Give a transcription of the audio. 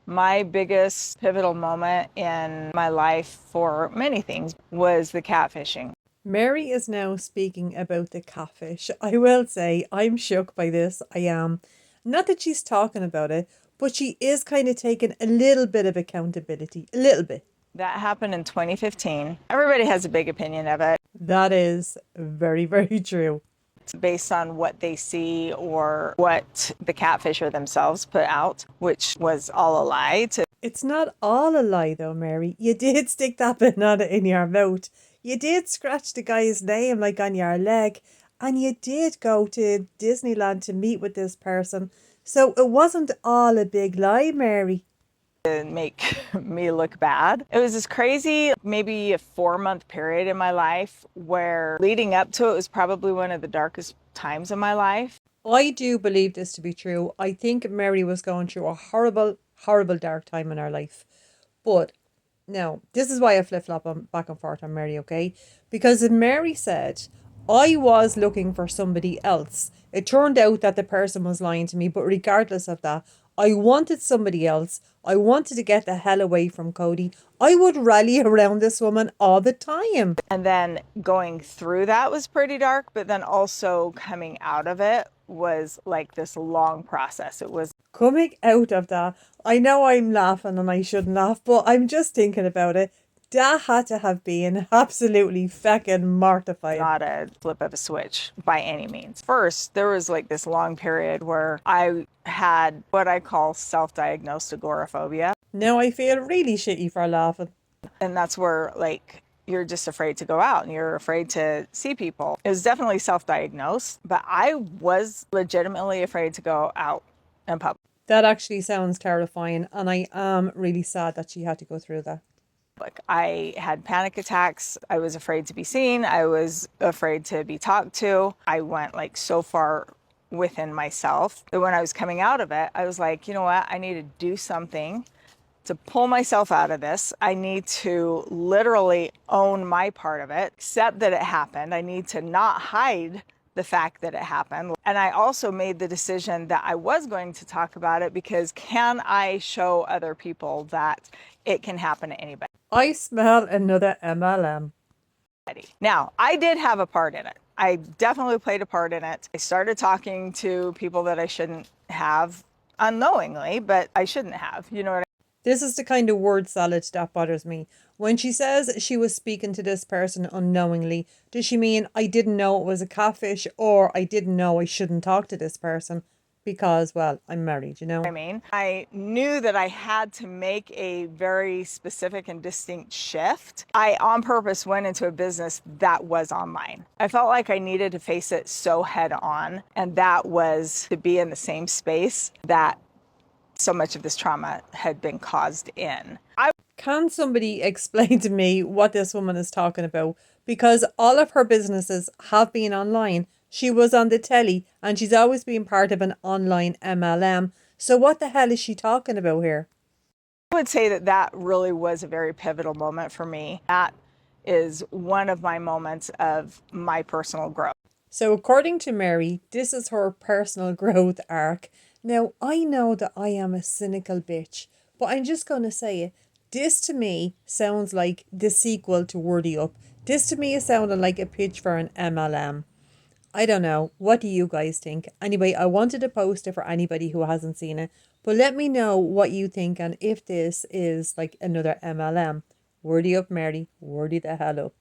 My biggest pivotal moment in my life for many things was the catfishing. Mary is now speaking about the catfish. I will say I'm shook by this. I am. Not that she's talking about it, but she is kind of taking a little bit of accountability. A little bit. That happened in 2015. Everybody has a big opinion of it. That is very, very true. It's based on what they see or what the catfisher themselves put out, which was all a lie. It's not all a lie though, Mary. You did stick that banana in your mouth. You did scratch the guy's name like on your leg. And you did go to Disneyland to meet with this person. So it wasn't all a big lie, Mary. Make me look bad. It was this crazy, maybe a 4-month period in my life where leading up to it was probably one of the darkest times of my life. I do believe this to be true. I think Mary was going through a horrible, horrible dark time in her life. But now, this is why I flip flop on back and forth on Mary, okay? Because if Mary said, I was looking for somebody else, it turned out that the person was lying to me. But regardless of that, I wanted somebody else. I wanted to get the hell away from Cody. I would rally around this woman all the time. And then going through that was pretty dark, but then also coming out of it was like this long process. It was Coming out of that, I know I'm laughing and I shouldn't laugh, but I'm just thinking about it. That had to have been absolutely feckin' mortifying. not a flip of a switch by any means. First, there was like this long period where I had what I call self-diagnosed agoraphobia. Now I feel really shitty for laughing. And that's where like you're just afraid to go out and you're afraid to see people. It was definitely self-diagnosed, but I was legitimately afraid to go out in public. That actually sounds terrifying, and I am really sad that she had to go through that. I had panic attacks. I was afraid to be seen. I was afraid to be talked to. I went like so far within myself that when I was coming out of it, I was like, you know what? I need to do something to pull myself out of this. I need to literally own my part of it, accept that it happened. I need to not hide the fact that it happened. And I also made the decision that I was going to talk about it because can I show other people that it can happen to anybody? I smell another MLM. Now, I did have a part in it. I definitely played a part in it. I started talking to people that I shouldn't have unknowingly, but I shouldn't have. You know what I mean? This is the kind of word salad that bothers me. When she says she was speaking to this person unknowingly, does she mean I didn't know it was a catfish, or I didn't know I shouldn't talk to this person because, well, I'm married, you know? I mean, I knew that I had to make a very specific and distinct shift. I, on purpose, went into a business that was online. I felt like I needed to face it so head on, and that was to be in the same space that so much of this trauma had been caused in. Can somebody explain to me what this woman is talking about? Because all of her businesses have been online. She was on the telly and she's always been part of an online MLM. So what the hell is she talking about here? I would say that that really was a very pivotal moment for me. That is one of my moments of my personal growth. So according to Mary, this is her personal growth arc. Now, I know that I am a cynical bitch, but I'm just going to say it. This to me sounds like the sequel to Wordy Up. This to me is sounding like a pitch for an MLM. I don't know. What do you guys think? Anyway, I wanted to post it for anybody who hasn't seen it. But let me know what you think and if this is like another MLM. Wordy up, Mary. Wordy the hell up.